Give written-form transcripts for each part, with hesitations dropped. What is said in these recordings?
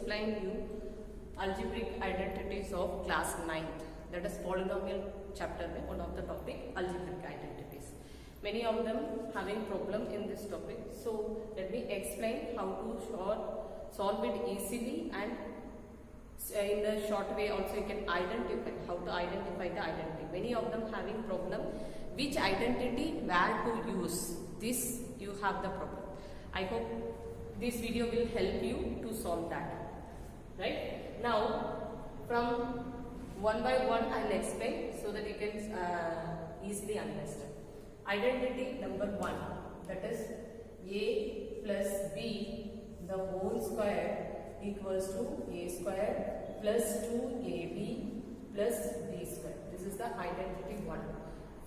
explain you algebraic identities of class 9th, that is polynomial chapter में one of the topic algebraic identities. Many of them having problem in this topic, so let me explain how to solve it easily, and in the short way also you can identify how to identify the identity. Many of them having problem which identity where to use. This you have the problem. I hope this video will help you to solve that. Right now, from one by one I'll explain so that you can easily understand. Identity number 1, that is a plus b the whole square equals to a square plus 2ab plus b square. This is the identity 1.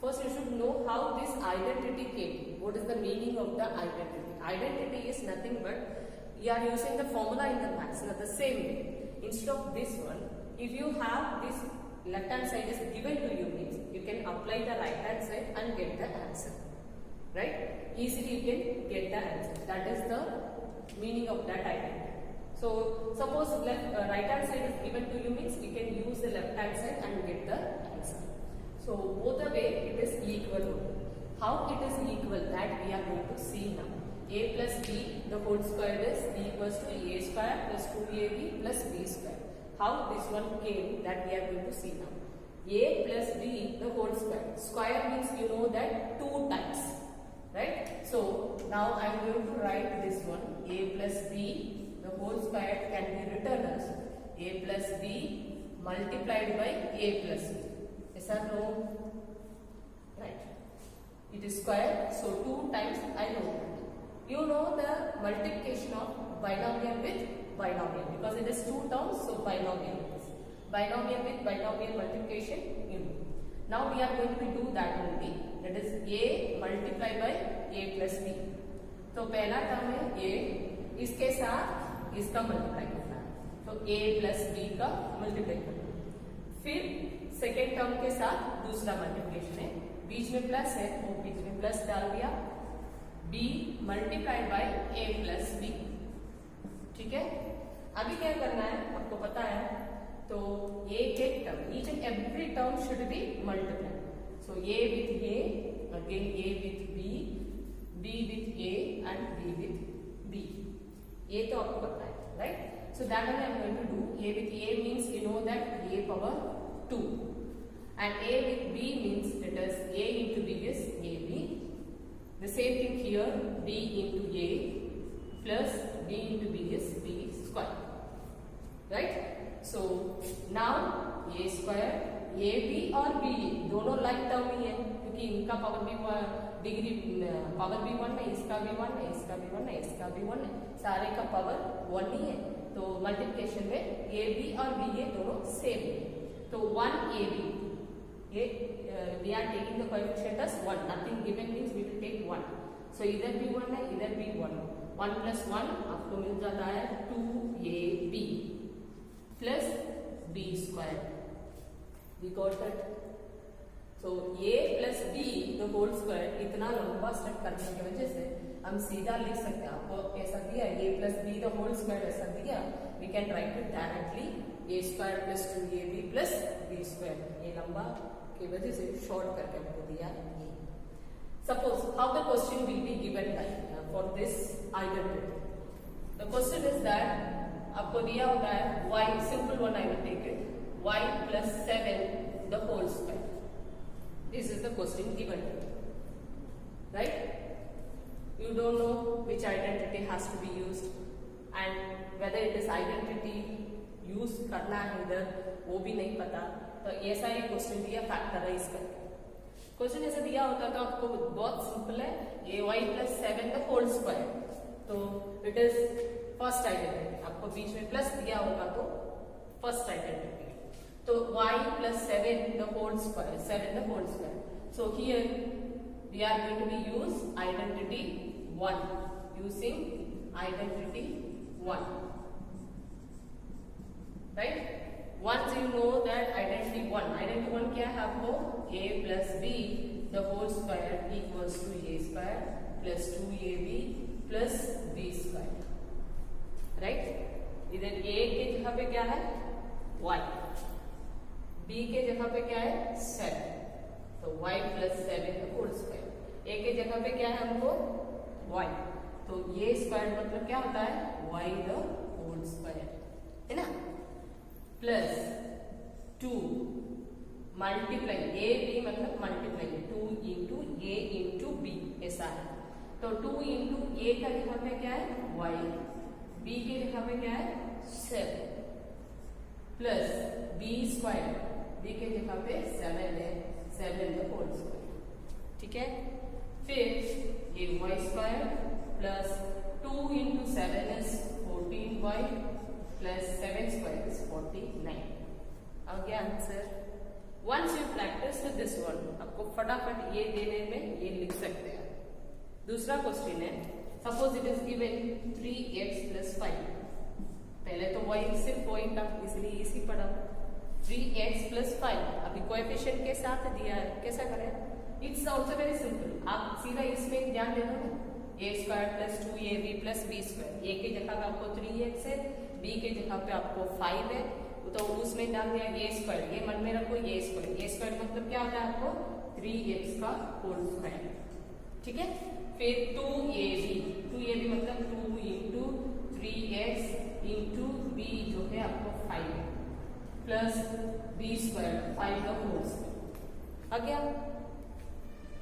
First you should know how this identity came. What is the meaning of the identity? Identity is nothing but you are using the formula in the maths, not the same way. Instead of this one, if you have this left hand side is given to you, means you can apply the right hand side and get the answer. Right? Easily you can get the answer. That is the meaning of that identity. So suppose right hand side is given to you, means you can use the left hand side and get the answer. So both the way it is equal. How it is equal, that we are going to see now. A plus b the whole square is equals to a square plus 2ab plus b square. How this one came, that we are going to see now. A plus b the whole square. Square means you know that 2 times. Right? So now I am going to write this one. A plus b the whole square can be written as a plus b multiplied by a plus b. Yes or no? Right. It is square, so 2 times I know that. You know the multiplication of binomial with binomial because it is 2 terms, so binomial is. Binomial with binomial multiplication, you know. Now we are going to do that only. That is a multiplied by a plus b. तो पहला term है a, इसके साथ इसका multiply करना है, तो a plus b का मल्टीप्लाई करना है. फिर सेकेंड टर्म के साथ दूसरा मल्टीप्लिकेशन है, बीच में प्लस है वो बीच में प्लस डाल दिया, b multiplied by a plus b. ठीक है. अभी क्या करना है आपको पता है, तो एक एक term, each and every term should be multiplied. So a with a, again a with b, b with a and b with b. ये तो आपको पता है, right? So that one I am going to do. A with a means you know that a power 2, and a with b means let us a into b is ab. The same thing here, b into a plus b into b is b square. Right? So now a square, ab और b दोनों like term ही है क्योंकि इनका power भी degree power भी 1 है, इसका भी 1 है, इसका भी 1 है, इसका भी 1 है, सारे का पावर 1 ही है. तो मल्टीप्लिकेशन में ए बी और बी ये दोनों सेम है. तो 1 ए बी, ये we are taking the coefficient as 1. Nothing given means we will take 1. So इधर भी 1 है, इधर भी 1. 1 plus 1 आपको मिल जाता है 2ab plus b square. We got that. So a plus b the whole square इतना लंबा स्टेप करने की वजह से हम सीधा लिख सकते हैं. आपको ऐसा दिया a plus b the whole square ऐसा दिया, we can write it directly a square plus 2ab plus b square. ये लंबा की वजह से शॉर्ट करके आपको दिया ये. Suppose how the question will be given for this identity. The question is that आपको दिया होता है y, simple one I will take it, y plus 7 the whole square. This is the question given. Right? You don't know which identity has to be used and whether it is identity use करना है इधर वो भी नहीं पता. तो ऐसा ये क्वेश्चन दिया फैक्टराइज करके. क्वेश्चन ऐसा दिया होता तो आपको बहुत सिंपल है, a y plus 7 the whole square. तो इट इज फर्स्ट आइडेंटिटी. आपको बीच में प्लस दिया होगा तो फर्स्ट आइडेंटिटी. तो y plus 7 the whole square, 7 the whole square. So here we are going to be use identity 1, using identity 1. Right? Once you know that identity 1 क्या है आपको, a plus b the whole square equals to a square plus 2ab plus b square. Right? इधर a के जगह पे क्या है y, b के जगह पे क्या है 7, तो y plus 7 whole square, a के जगह पे क्या है हमको y, तो ये स्क्वायर मतलब क्या होता है y द होल स्क्वायर, है ना, प्लस 2 मल्टीप्लाई a b मतलब multiply 2 into a into b ऐसा है, तो 2 इंटू a का जगह पे क्या है y, b के जगह पे क्या है 7 प्लस b स्क्वायर, b के जगह पे 7 है, 7 द होल स्क्वायर, ठीक है, फिर ये y square plus 2 into 7 is 14y plus 7 square is 49, आ गया answer. Once you practise with this one, आपको फटाफट ये देने में ये लिख सकते हैं। दूसरा क्वेश्चन है, suppose it is given 3x plus 5, पहले तो y सिर्फ y था इसलिए इसी पढ़ा, 3x प्लस 5 अभी कोएफिशिएंट के साथ दिया है, कैसा करें, इट्स आल्सो वेरी सिंपल, आप सीधा इसमें ध्यान दे दो ना, a square plus 2ab plus b square, a की जगह पे आपको 3x है, b के जगह पे आपको 5 है, तो उसमें डाल दिया a स्क्वायर, ये मन में रखो a स्क्वायर मतलब क्या होता है आपको 3x का होल स्क्वायर, ठीक है, फिर 2ab मतलब 2 इंटू 3x इंटू b जो है आपको 5 प्लस b स्क्वायर 5 का होल स्क्वायर, आ गया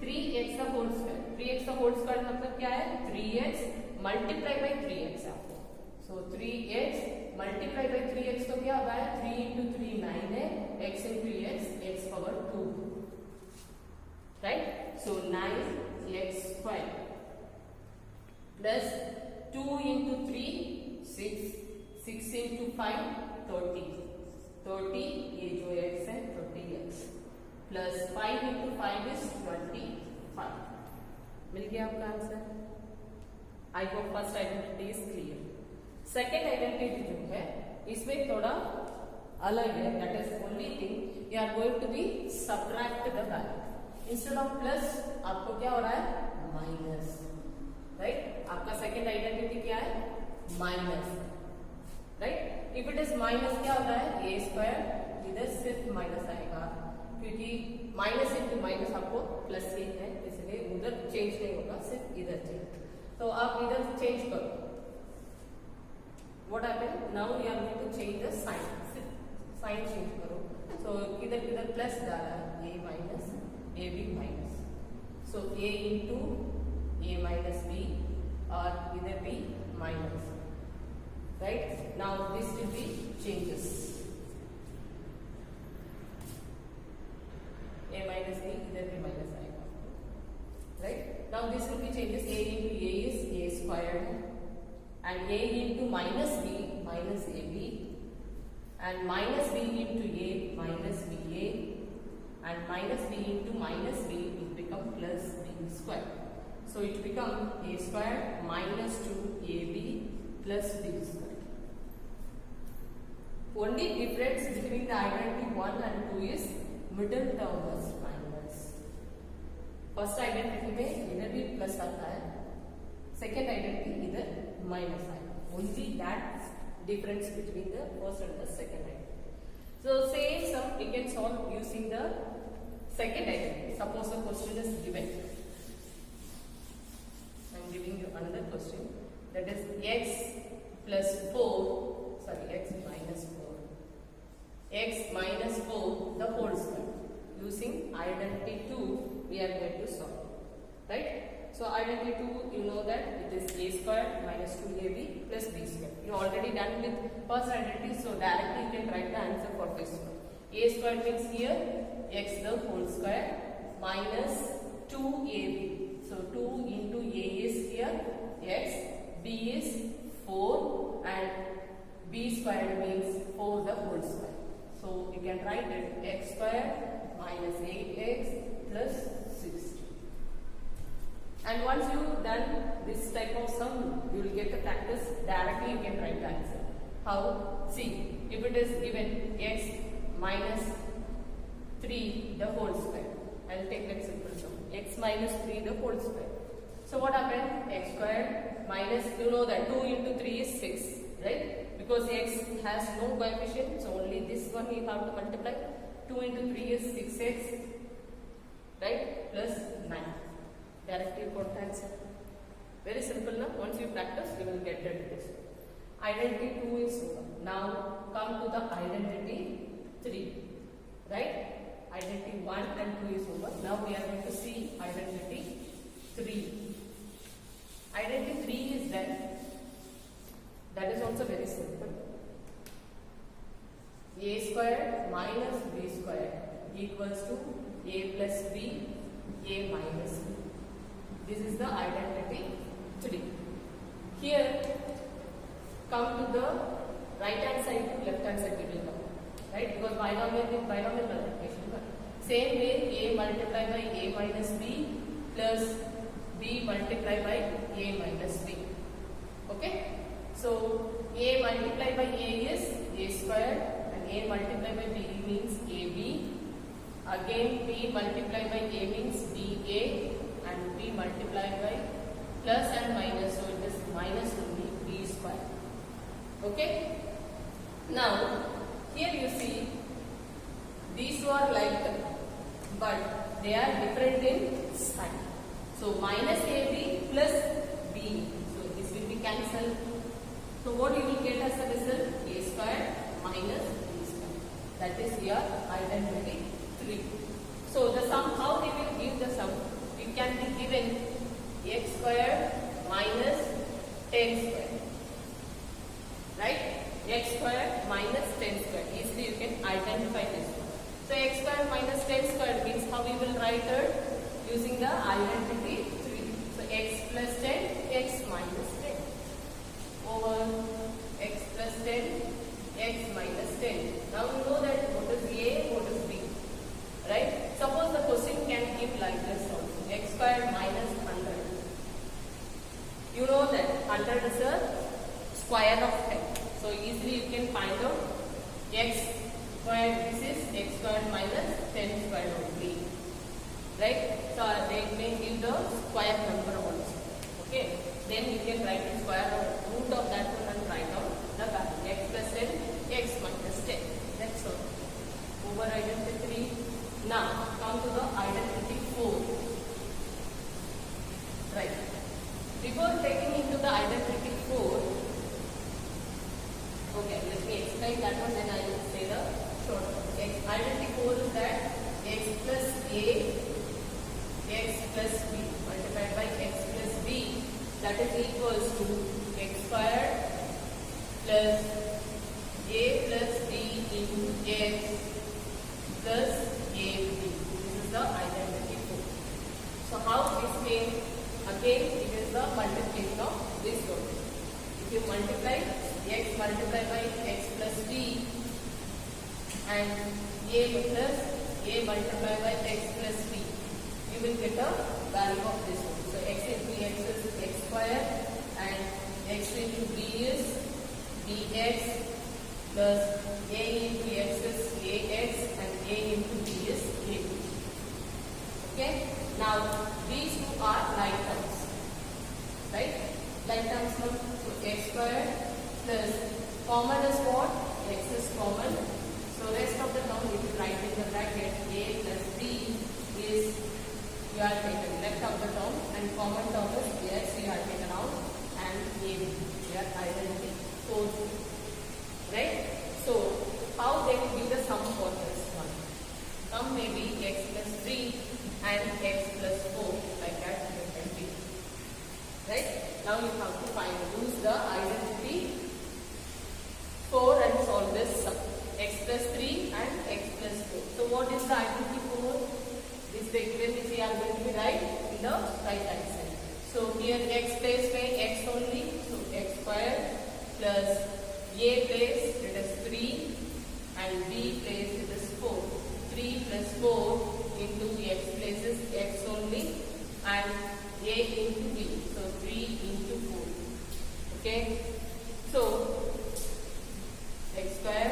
3x का होल स्क्वायर, 3x का होल स्क्वायर मतलब क्या है 3x मल्टीप्लाई बाई 3x आपको, सो 3x मल्टीप्लाई बाई 3x तो क्या होगा 3 इंटू 3 9 है, x into x power 2, right, so 9x square plus 2 into 3 6 into 5 30 ये जो x है 30x प्लस 5 इंटू 5 इज 25, मिल गया आपका answer. I hope first identity is clear. Second identity जो है इसमें थोड़ा अलग है, that is only thing you are going to be subtract the value, instead of plus आपको क्या हो रहा है माइनस, राइट, आपका सेकेंड आइडेंटिटी क्या है minus, right, if it is minus क्या होता है a स्क्वायर, इधर सिर्फ माइनस आएगा क्योंकि माइनस इंटू माइनस आपको प्लस ही है, इसलिए उधर चेंज नहीं होगा, सिर्फ इधर चेंज, तो आप इधर चेंज करो, what happen now you are going to change the sign, सिर्फ साइन चेंज करो, सो इधर प्लस डाला a minus a b minus, so a into a minus b और इधर b minus, right, now this will be changes, a minus b इधर भी minus आएगा, right, now this will be changes, a into a is a squared and a into minus b minus ab and minus b into a minus ba and minus b into minus b will become plus b square, so it become a square minus 2ab plus b square. Only difference between the identity 1 and 2 is middle term was minus, first identity में इधर भी plus आता है, second identity इधर minus आएगा, only that difference between the first and the second identity. So same sum we can solve using the second identity, suppose the question is given, I am giving you another question that is x plus 4, sorry x minus 4 the whole square, using identity 2 we are going to solve, right, so identity 2 you know that it is a square minus 2ab plus b square, you already done with first identity, so directly you can write the answer for this one. A square means here x the whole square minus 2ab, so 2 into a is here x, b is 4 and b square means 4 the whole square, so you can write it x square minus 8x plus 60. And once you done this type of sum, you will get the practice, directly you can write the answer. How? See, if it is given x minus 3 the whole square, I will take that simple sum, x minus 3 the whole square. So what happened? X square minus, you know that 2 into 3 is 6, right? because x has no coefficient, so only this one you have to multiply. 2 into 3 is 6x, right, plus 9. Directly you got the answer. Very simple now. Once you practice, you will get rid of this. Identity 2 is over. Now come to the identity 3, right? Identity 1 and 2 is over. Now we are going to see identity 3. Identity 3 is that is also very simple. A square minus b square equals to a plus b, a minus b. This is the identity 3. Here, come to the right hand side to left hand side we will come, right? Because binomial with binomial multiplication. Same way, a multiplied by a minus b plus b multiplied by a minus b. Okay? So, a multiplied by a is a square and a multiplied by b means ab. Again, b multiplied by a means ba and b multiplied by plus and minus, so it is minus only b square. Okay? Now, here you see these two are like them, but they are different in sign. So, minus ab plus b. So, this will be cancelled. So, what you will get as a result? A square minus b square. That is your identity 3. So, the sum, how they will give the sum? It can be given x square minus 10 square. Right? X square minus 10 square. Easily you can identify this one. So, x square minus 10 square means how we will write it? Using the identity 3. So, x plus 10, x minus 10 over x plus 10, x minus 10. Now, you know that what is a, what is b. Right? Suppose the question can give like this also. X square minus 100. You know that 100 is a square of 10. So, easily you can find out x square, this is x square minus 10 square only. Right? So, they may give the square number also. Okay? Then you can write the square root of that one and write down the value. X plus 10, x minus 10. That's all. Over identity 3. Now, come to the identity 4. Right. Before taking into the identity 4, okay, let me explain that one, then I will say the short one. Identity 4 is that x plus a, x plus b multiplied by x plus b, that is equals to x squared plus a plus b into x plus ab. This is the identity 4. So, how this came? Again, it is the multiplication of this one. If you multiply x multiplied by x plus b and a plus a multiplied by x plus b, you will get a value of this one. So, x into x is x square and x into b is bx plus a into x is ax and a into b is ab. Okay? Now, these two are like terms. Right? Like terms now. So, x square plus common is what? X is common. So, rest of the term if you write in the bracket a plus b is you are taken left of the term and common term is x you are taken out and ab. Your identity 4. Right? So, how they will give the sum for this one? Sum may be x plus 3 and x plus 4 like that you can be. Right? Now you have to use the identity 4 and solve this sum. X plus 3 and x plus 4. So what is the identity 4? This equation which we are going to be write in the right hand side. So here x place by x only. So x square plus a place it is 3 and b place it is 4. 3 plus 4 into x place is x only and a into b. So 3 into 4. Okay. So x square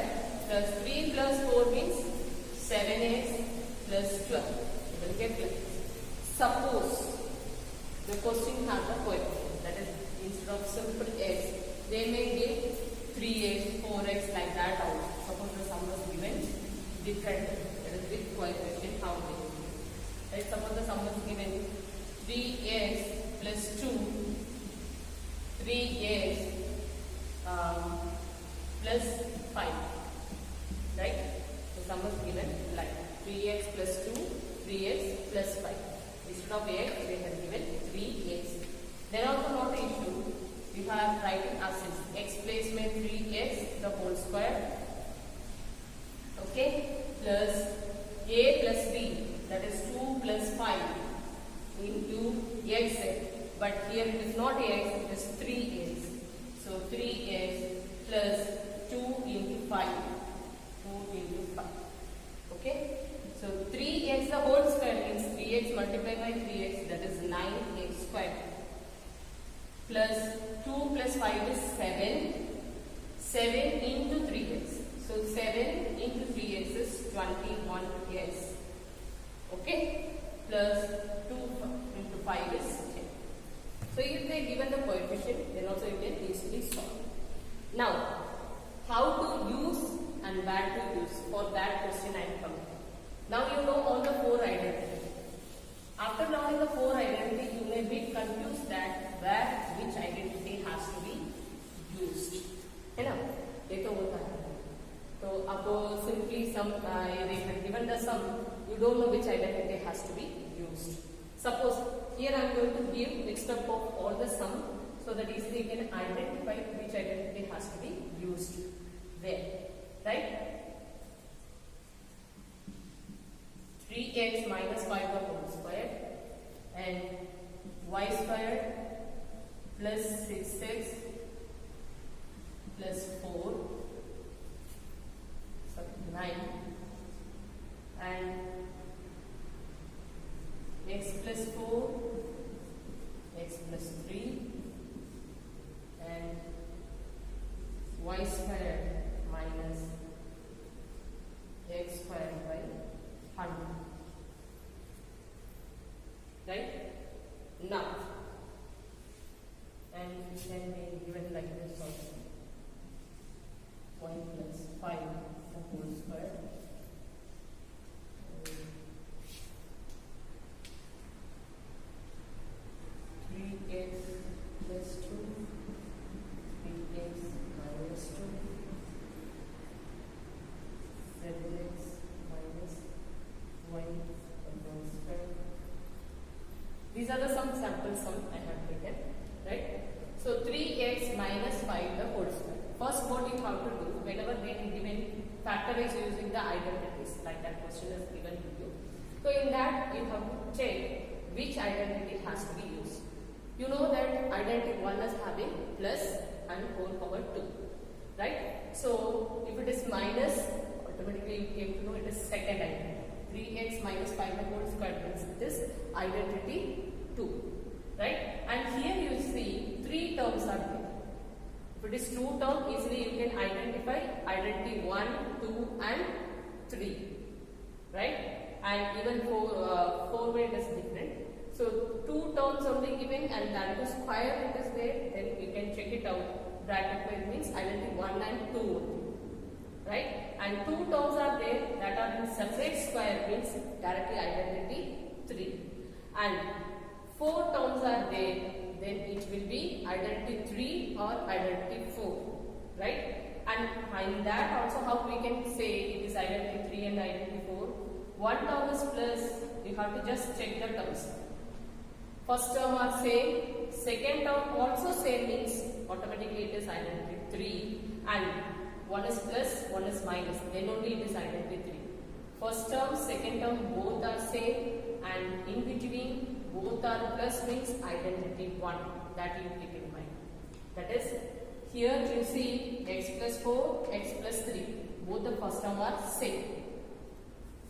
plus 3 plus 4 means 7x plus 12. You will get like this. Suppose the question has a coefficient, that is instead of simple x, they may give 3x, 4x like that out. Suppose the sum was given different, that is with coefficient how many. Right? Suppose the sum was given 3x plus 2, 3x plus 5. Right? The sum was given like 3x plus 2, 3x plus 5. Instead of x, they have given 3x. Then also not an issue. You have writing as x placement 3x the whole square. Okay, plus a plus b, that is 2 plus 5 into x. But here it is not x, it is 3x. So 3x plus 2 into 5. 2 into 5. Okay. So 3x the whole square means 3x multiplied by 3x, that is 9x squared. Plus 2 plus 5 is 7. 7 into 3x. So 7 into 3x is 21x. Okay. Plus 2 into 5 is 10. So if they given the coefficient, then also you can easily solve. Now, how to use and where to use, for that question I am coming. Now you know all the 4 identities. After knowing the 4 identities, you may be confused that where which identity has to be used. है ना? ये तो होता है. तो आपको simply sum they have given the sum, you don't know which identity has to be used. Suppose here I am going to give mixed up of all the sum, so that easily you can identify which identity has to be used there. Right? 3x minus 5 the whole square and y squared plus 6x plus 4, so 9, and x plus 4, x plus 3, and y squared minus x squared by 100. Right? Now, and it can be given like this also. 1 plus 5 the whole square. 3x plus 2, 3x minus 2, 7x minus y the whole square. These are the some sample sum I have taken, right? So 3x minus 5 the whole square. First, what you have to do, whenever they are given, factorize using the identities, like that question is given to you. So in that, you have to check which identity has to be used. You know that identity 1 is having plus and whole power 2, right? So if it is minus, automatically you came to know it is second identity. 3x minus 5 the whole square means it is identity 2, right? And here you see 3 terms are there. If it is 2 terms, easily you can identify identity 1, 2 and 3, right? And even 4 way it is different. So 2 terms only given and then to square it is there, then you can check it out. Bracket wise means identity 1 and 2. Right? And 2 terms are there that are in separate square means directly identity 3. And 4 terms are there, then it will be identity 3 or identity 4. Right? And in that also how we can say it is identity 3 and identity 4. 1 term is plus, you have to just check the terms. First term are same, second term also same means automatically it is identity 3, and 1 is plus, 1 is minus, then only it is identity 3. First term, second term both are same, and in between both are plus means identity 1. That you keep in mind. That is, here you see x plus 4, x plus 3. Both the first term are same.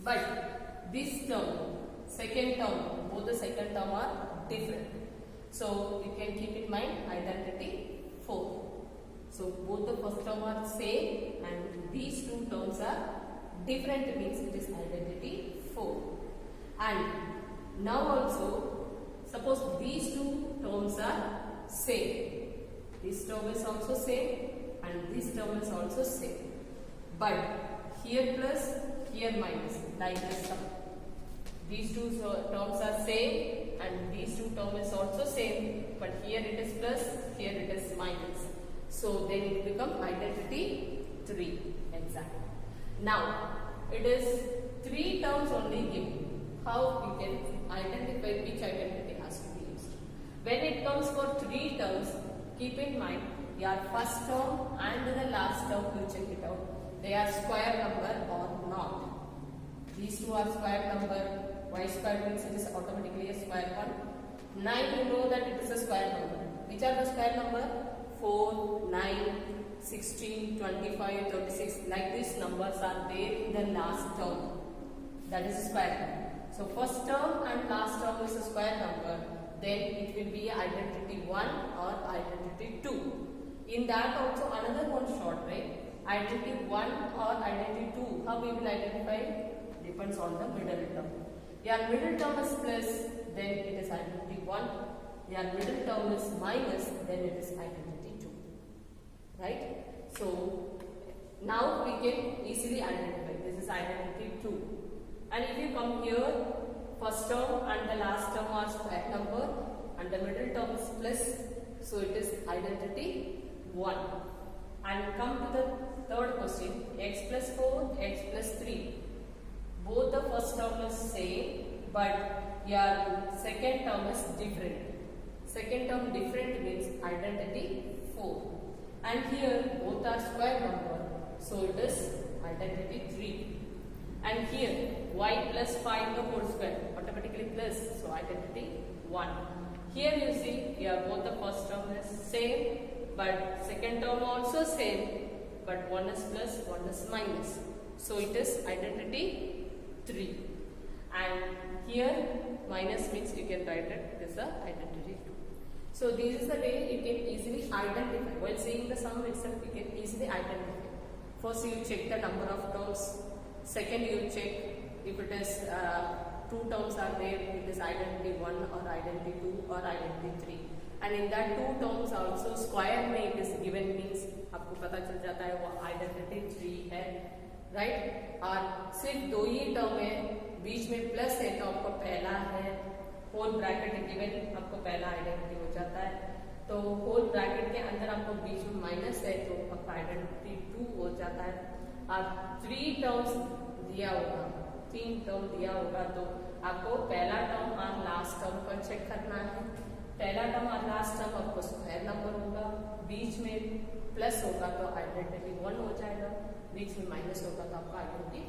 But this term, second term, both the second term are different. So you can keep in mind identity 4. So both the first term are same and these 2 terms are different means it is identity 4. And now also suppose these 2 terms are same. This term is also same and this term is also same. But here plus, here minus, like this sum. These two terms are same and these two terms is also same, but here it is plus, here it is minus. So then it becomes identity 3 exactly. Now it is 3 terms only given. How we can identify which identity has to be used? When it comes for 3 terms, keep in mind your first term and the last term, you check it out. They are square number or not. These two are square number. Y square means it is automatically a square one. 9, you know that it is a square number. Which are the square number? 4, 9, 16, 25, 36. Like these numbers are there in the last term. That is a square number. So first term and last term is a square number. Then it will be identity 1 or identity 2. In that also another one short, right? Identity 1 or identity 2. How we will identify? Depends on the middle term. Your middle term is plus, then it is identity 1. Your middle term is minus, then it is identity 2. Right? So now we can easily identify. This is identity 2. And if you come here, first term and the last term are square number and the middle term is plus. So it is identity 1. And come to the third question, x plus 4, x plus 3. Both the first term is same, but your second term is different. Second term different means identity 4. And here both are square number, so it is identity 3. And here y plus 5 the whole square, automatically plus, so identity 1. Here you see, here both the first term is same, but second term also same, but one is plus, one is minus. So it is identity 3. And here minus means you can write it as a identity 2. So this is the way you can easily identify. While seeing the sum itself, you can easily identify. First you check the number of terms. Second you check if it is 2 terms are there, it is identity 1 or identity 2 or identity 3. And in that 2 terms also square में it is given means आपको पता चल जाता है वो identity 3 है. Right और सिर्फ 2 ही टर्म है, बीच में प्लस है तो आपको पहला है, होल ब्रैकेट गिवन आपको पहला आइडेंटिटी हो जाता है. तो होल ब्रैकेट के अंदर आपको बीच में माइनस है तो आपका आइडेंटिटी 2 हो जाता है. और 3 टर्म्स दिया होगा, 3 टर्म दिया होगा तो आपको पहला टर्म और लास्ट टर्म का चेक करना है. पहला टर्म और लास्ट टर्म आपको स्क्वायर नंबर होगा, बीच में प्लस होगा तो आइडेंटिटी 1 हो जाएगा, बीच में माइनस होगा तो आपका आइडेंटिटी